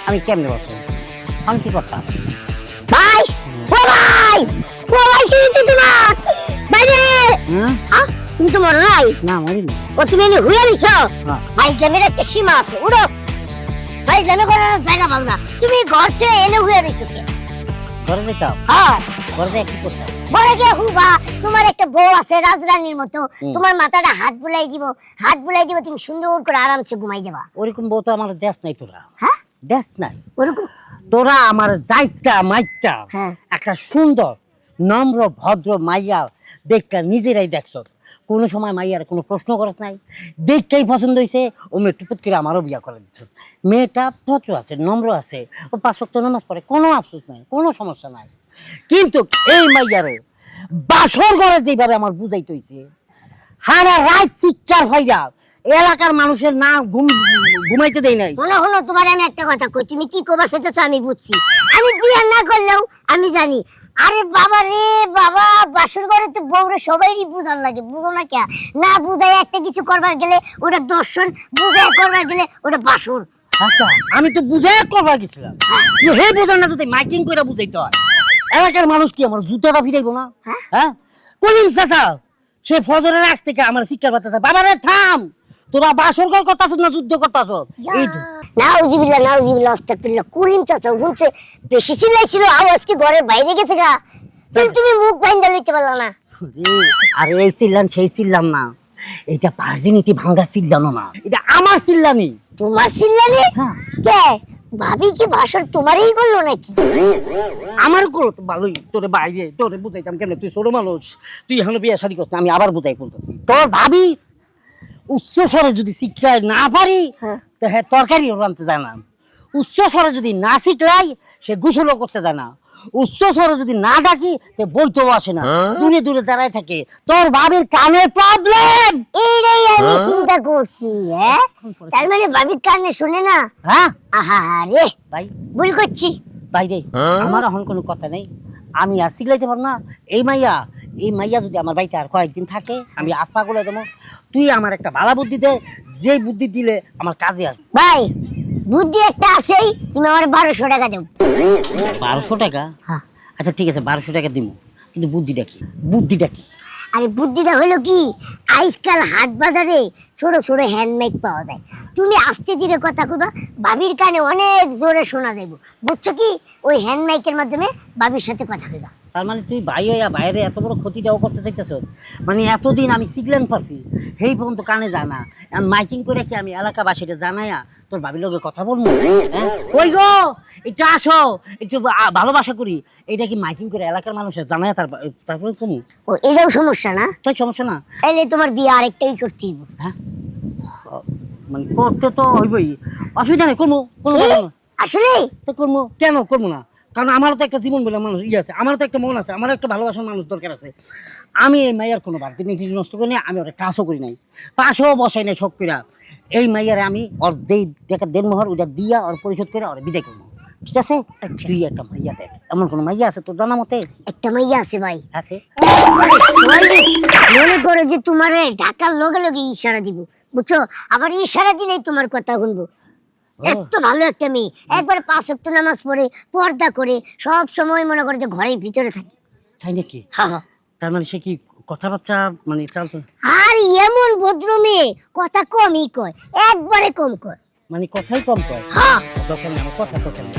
আমি কেমনে বসবো? আমি কি করতাম? ভাই ও ভাই ও ভাই কি হচ্ছে তোমার বাইরে? তুমি তো মরো নাই? না মরিনি। ও তুমি এনে হুইয়া দিছো? হ্যাঁ। ভাই জানের একটা সীমা আছে, উড়ো। ভাই জানে করার জায়গা পাও না, তুমি ঘর থেকে এনে হুইয়া দিছো কে? ঘরে যেতাম। হ্যাঁ ঘরে যেয়ে কি করতাম? বলে গে হুবা, তোমার একটা বউ আছে রাজরানীর মতো, তোমার মাথাটা হাত বুলাই দিব, তুমি সুন্দর করে আরামসে ঘুমাই যাবা। ওরকম বউ তো আমার দেশ নাই তোরা। হ্যাঁ দেশ নাই। ওরকম তোরা আমার যাইতা মাইতা হ্যাঁ। একটা সুন্দর নম্র ভদ্র মাইয়া দেখা নিজেরাই দেখছ। কোনো সময় মাইয়ার কোনো প্রশ্ন করস নাই, দেখতেই পছন্দ হয়েছে ও মেয়ে টুপুত করে আমারও বিয়া করে দিছ। মেয়েটা ভদ্র আছে, নম্র আছে, ও 5 ওয়াক্ত নামাজ পড়ে, কোনো আফসোস নাই, কোনো সমস্যা নাই। কিন্তু এই মাইয়ারও বাসর ঘরে যেভাবে আমার বুঝাইতে হয়েছে, হারা রাত চিৎকার হইয়া এলাকার মানুষের না ঘুমাইতে দেয় নাই। হলো তোমার আমি একটা কথা কই, তুমি কি কবার সেটা তো আমি বুঝছি, আমি বিয়ে না করলেও আমি জানি। আরে বাবা রে বাবা, বাসর ঘরে তো বউরে সবাইরই বুঝান লাগে, বুঝো না কে? না বুঝাই একটা কিছু করবার গেলে ওটা দর্শন, বুঝাই করবার গেলে ওটা বাসর। আচ্ছা আমি তো বুঝাই করবার গেছিলাম, হে বোঝান না যদি মাইকিং করে বুঝাইতে হয়। এলাকার মানুষ কি আমার জুতাটা ফিরাইবো না? হ্যাঁ কলিম চাচা সে ফজরের আগ থেকে আমার শিক্ষার বাচ্চা, বাবা রে থাম, তোরা বাসর ঘর করতাছ না যুদ্ধ করতাছ? এই তো নাউজিবিল্লাহ আস্তাগফিরুল্লাহ, করিম চাচা শুনছে বেশি চিল্লাইছিল, আওয়াজ কি ঘরের বাইরে গেছে গা? তুমি মুখ বাইন্দা লইতে পারলা না? আরে এই চিল্লান সেই চিল্লাম না, এটা ভার্জিনিটি ভাঙ্গা চিল্লানো না, এটা আমার চিল্লানি। তোমার চিল্লানি? কে ভাবি কি ভাষণ তোমারই করলো নাকি? আমার করো তো ভালোই, তোরে বাইরে তোরে বুঝাইতাম কেন, তুই ছোট মানুষ, তুই এখন বিয়ে শাদী করছিস, আমি আবার বুঝাই করতেছি। তোর ভাবি উচ্চ স্বরে যদি শিক্ষায় না পারি তো হ্যাঁ তরকারিও রাঁধতে যায় না, উচ্চ স্বরে যদি না শিখলাই সে গোসলও করতে যায় না, উচ্চ স্বরে যদি না ডাকি তো বলতেও আসে না, দূরে দূরে দাঁড়ায় থাকে। তোর ভাবির কানে প্রবলেম, এইটাই আমি চিন্তা করছি। হ্যাঁ তার মানে ভাবির কানে শুনে না? হ্যাঁ আহা রে ভাই ভুল করছি। বাইরে আমার এখন কোনো কথা নেই, আমি আর শিখলাইতে পারবো না। এই মাইয়া যদি আমার বাড়িতে আর কয়েকদিন থাকে আমি হাত পা গুলাই দেবো। তুই আমার একটা ভালো বুদ্ধি দে, যে বুদ্ধি দিলে আমার কাজে আসবে। ভাই বুদ্ধি একটা আছেই, তুমি আমার 1200 টাকা দাও। 1200 টাকা? হ্যাঁ। আচ্ছা ঠিক আছে 1200 টাকা দিব, কিন্তু বুদ্ধিটা কি? বুদ্ধিটা কি? আরে বুদ্ধিটা হলো কি, আজকাল হাট বাজারে ছোট ছোট হ্যান্ডমেড পাওয়া যায়, তুমি আস্তে ধীরে কথা কইবা, ভাবির কানে অনেক জোরে শোনা যাইব, বুঝছো কি? ওই হ্যান্ডমাইকের মাধ্যমে ভাবির সাথে কথা কইবা। তার মানে তুই ভাই হইয়া বাইরে এত বড় ক্ষতিটাও করতে চাইতেছ? মানে এতদিন আমি সিগলেন পাচ্ছি সেই পর্যন্ত কানে যায় না, মাইকিং করে কি আমি এলাকাবাসীকে জানাইয়া তোর ভাবির লগে কথা বলবো? হ্যাঁ ওই গো একটু আসো, একটু ভালোবাসা করি, এটা কি মাইকিং করে এলাকার মানুষের জানায় তারপরে তুমি? ও এটাও সমস্যা না? তাই সমস্যা না। তাইলে তোমার বিয়ে আরেকটাই করতে হইব। হ্যাঁ মানে করতে তো হইবই, অসুবিধা নেই, করবো করবো। আসলে তো করবো, কেন করবো না? কারণ আমারও তো একটা জীবন বলে মানুষ আছে, আমারও তো একটা মন আছে, আমারও একটা ভালোবাসার মানুষ দরকার আছে। আমি এই মাইয়ার কোনো বার্থডে নষ্ট করি নাই, আমি ওরা টাচও করি নাই, পাশেও বসাই নাই শখ কইরা। এই মাইয়ারে আমি ওর দেড়মোহর ওটা দিয়া ওর পরিশোধ করে ওর বিদায় করবো, ঠিক আছে? তুই একটা মাইয়া দেখ, এমন কোনো মাইয়া আছে তোর জানা মতে? একটা মাইয়া আছে ভাই, আছে। মনে করো যে তোমার ঢাকার লগে লগে ইশারা দিব, বুঝছো? আবার ইশারা দিলেই তোমার কথা শুনবো। এত ভালো একটা মেয়ে, একবার 5 ওয়াক্ত নামাজ পড়ে, পর্দা করে, সব সময় মনে করে যে ঘরের ভিতরে থাকে। তাই নাকি? হ্যাঁ। তার মানে সে কি কথাবার্তা মানে চালতো? আর এমন ভদ্র মেয়ে, কথা কমই কয়, একবারে কম কয়, মানে কথাই কম কয়? হ্যাঁ। দরকার নেই আমার কথা, দরকার নেই।